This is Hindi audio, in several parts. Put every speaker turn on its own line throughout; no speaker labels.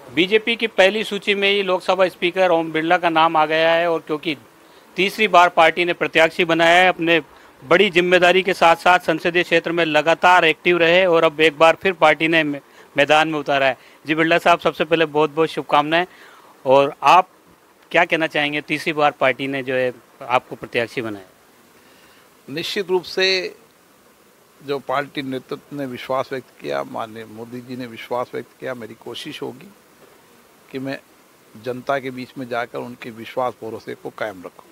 बीजेपी की पहली सूची में ही लोकसभा स्पीकर ओम बिरला का नाम आ गया है और क्योंकि तीसरी बार पार्टी ने प्रत्याशी बनाया है, अपने बड़ी जिम्मेदारी के साथ साथ संसदीय क्षेत्र में लगातार एक्टिव रहे और अब एक बार फिर पार्टी ने मैदान में उतारा है। जी बिरला साहब, सबसे पहले बहुत बहुत शुभकामनाएं। और आप क्या कहना चाहेंगे, तीसरी बार पार्टी ने जो है आपको प्रत्याशी बनाया?
निश्चित रूप से जो पार्टी नेतृत्व ने विश्वास व्यक्त किया, माननीय मोदी जी ने विश्वास व्यक्त किया, मेरी कोशिश होगी कि मैं जनता के बीच में जाकर उनके विश्वास भरोसे को कायम रखूं।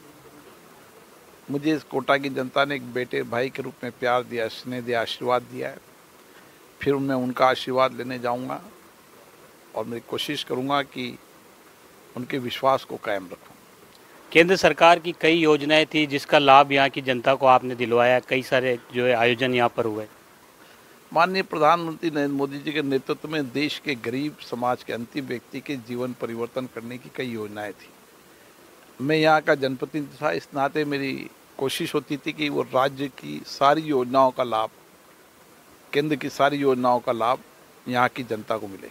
मुझे इस कोटा की जनता ने एक बेटे भाई के रूप में प्यार दिया, स्नेह दिया, आशीर्वाद दिया है। फिर मैं उनका आशीर्वाद लेने जाऊंगा और मेरी कोशिश करूंगा कि उनके विश्वास को कायम रखूं।
केंद्र सरकार की कई योजनाएं थी जिसका लाभ यहाँ की जनता को आपने दिलवाया, कई सारे जो है आयोजन यहाँ पर हुए।
माननीय प्रधानमंत्री नरेंद्र मोदी जी के नेतृत्व में देश के गरीब समाज के अंतिम व्यक्ति के जीवन परिवर्तन करने की कई योजनाएं थी। मैं यहाँ का जनप्रतिनिधि था, इस नाते मेरी कोशिश होती थी कि वो राज्य की सारी योजनाओं का लाभ, केंद्र की सारी योजनाओं का लाभ यहाँ की जनता को मिले।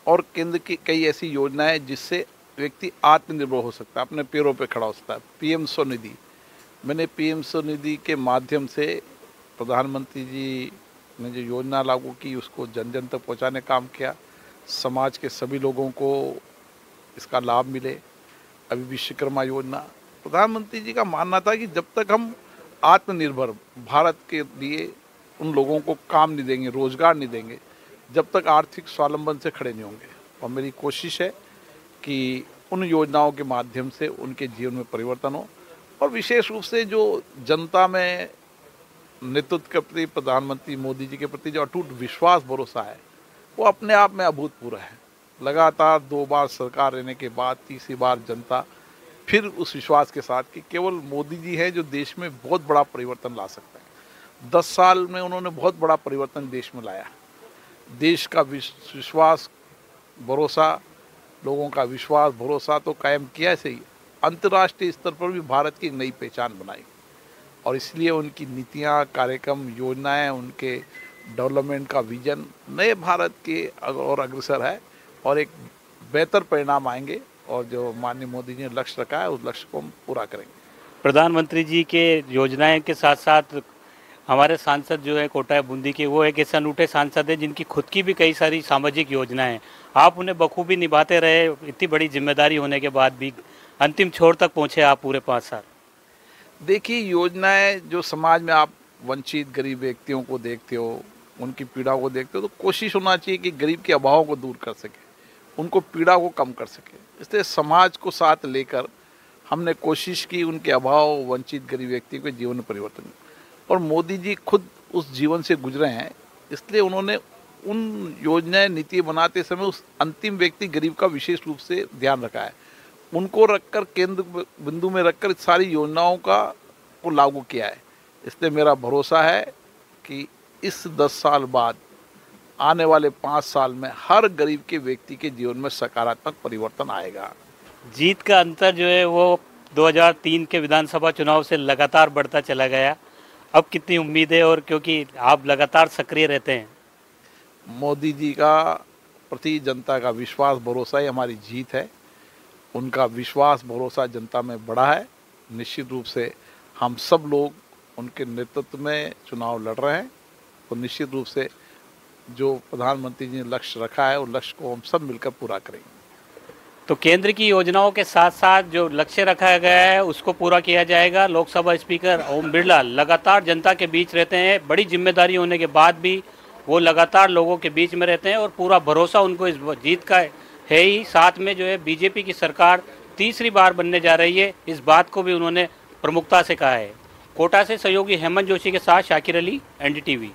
और केंद्र की कई ऐसी योजनाएं जिससे व्यक्ति आत्मनिर्भर हो सकता है, अपने पैरों पे खड़ा हो सकता है। पीएम स्वनिधि, मैंने पीएम स्वनिधि के माध्यम से प्रधानमंत्री जी ने जो योजना लागू की उसको जन जन तक पहुँचाने काम किया। समाज के सभी लोगों को इसका लाभ मिले। अभी विश्वकर्मा योजना, प्रधानमंत्री जी का मानना था कि जब तक हम आत्मनिर्भर भारत के लिए उन लोगों को काम नहीं देंगे, रोजगार नहीं देंगे, जब तक आर्थिक स्वावलंबन से खड़े नहीं होंगे। और मेरी कोशिश है कि उन योजनाओं के माध्यम से उनके जीवन में परिवर्तन हो। और विशेष रूप से जो जनता में नेतृत्व के प्रति, प्रधानमंत्री मोदी जी के प्रति जो अटूट विश्वास भरोसा है, वो अपने आप में अभूतपूर्व है। लगातार 2 बार सरकार रहने के बाद तीसरी बार जनता फिर उस विश्वास के साथ कि केवल मोदी जी हैं जो देश में बहुत बड़ा परिवर्तन ला सकते हैं। 10 साल में उन्होंने बहुत बड़ा परिवर्तन देश में लाया। देश का विश्वास भरोसा, लोगों का विश्वास भरोसा तो कायम किया से ही अंतर्राष्ट्रीय स्तर पर भी भारत की एक नई पहचान बनाई। और इसलिए उनकी नीतियाँ, कार्यक्रम, योजनाएं, उनके डेवलपमेंट का विजन नए भारत के और अग्रसर है और एक बेहतर परिणाम आएंगे। और जो माननीय मोदी जी ने लक्ष्य रखा है उस लक्ष्य को हम पूरा करेंगे।
प्रधानमंत्री जी के योजनाएं के साथ साथ हमारे सांसद जो है कोटा बूंदी के, वो एक ऐसे अनूठे सांसद हैं जिनकी खुद की भी कई सारी सामाजिक योजनाएं हैं। आप उन्हें बखूबी निभाते रहे, इतनी बड़ी जिम्मेदारी होने के बाद भी अंतिम छोर तक पहुंचे आप पूरे 5 साल।
देखिए, योजनाएं जो समाज में आप वंचित गरीब व्यक्तियों को देखते हो, उनकी पीड़ा को देखते हो, तो कोशिश होना चाहिए कि गरीब के अभाव को दूर कर सके, उनको पीड़ा को कम कर सके। इसलिए समाज को साथ लेकर हमने कोशिश की उनके अभाव, वंचित गरीब व्यक्ति के जीवन में परिवर्तन। और मोदी जी खुद उस जीवन से गुजरे हैं, इसलिए उन्होंने उन योजनाएं, नीति बनाते समय उस अंतिम व्यक्ति गरीब का विशेष रूप से ध्यान रखा है। उनको रखकर, केंद्र बिंदु में रखकर सारी योजनाओं को लागू किया है। इसलिए मेरा भरोसा है कि इस 10 साल बाद आने वाले 5 साल में हर गरीब के व्यक्ति के जीवन में सकारात्मक परिवर्तन आएगा।
जीत का अंतर जो है वो 2003 के विधानसभा चुनाव से लगातार बढ़ता चला गया। अब कितनी उम्मीद है, और क्योंकि आप लगातार सक्रिय रहते हैं?
मोदी जी का प्रति जनता का विश्वास भरोसा ही हमारी जीत है। उनका विश्वास भरोसा जनता में बढ़ा है। निश्चित रूप से हम सब लोग उनके नेतृत्व में चुनाव लड़ रहे हैं। तो निश्चित रूप से जो प्रधानमंत्री जी ने लक्ष्य रखा है, उस लक्ष्य को हम सब मिलकर पूरा करेंगे।
तो केंद्र की योजनाओं के साथ साथ जो लक्ष्य रखा गया है उसको पूरा किया जाएगा। लोकसभा स्पीकर ओम बिरला लगातार जनता के बीच रहते हैं, बड़ी जिम्मेदारी होने के बाद भी वो लगातार लोगों के बीच में रहते हैं और पूरा भरोसा उनको इस जीत का है ही। साथ में जो है बीजेपी की सरकार तीसरी बार बनने जा रही है, इस बात को भी उन्होंने प्रमुखता से कहा है। कोटा से सहयोगी हेमंत जोशी के साथ शाकिर अली, एनडीटीवी।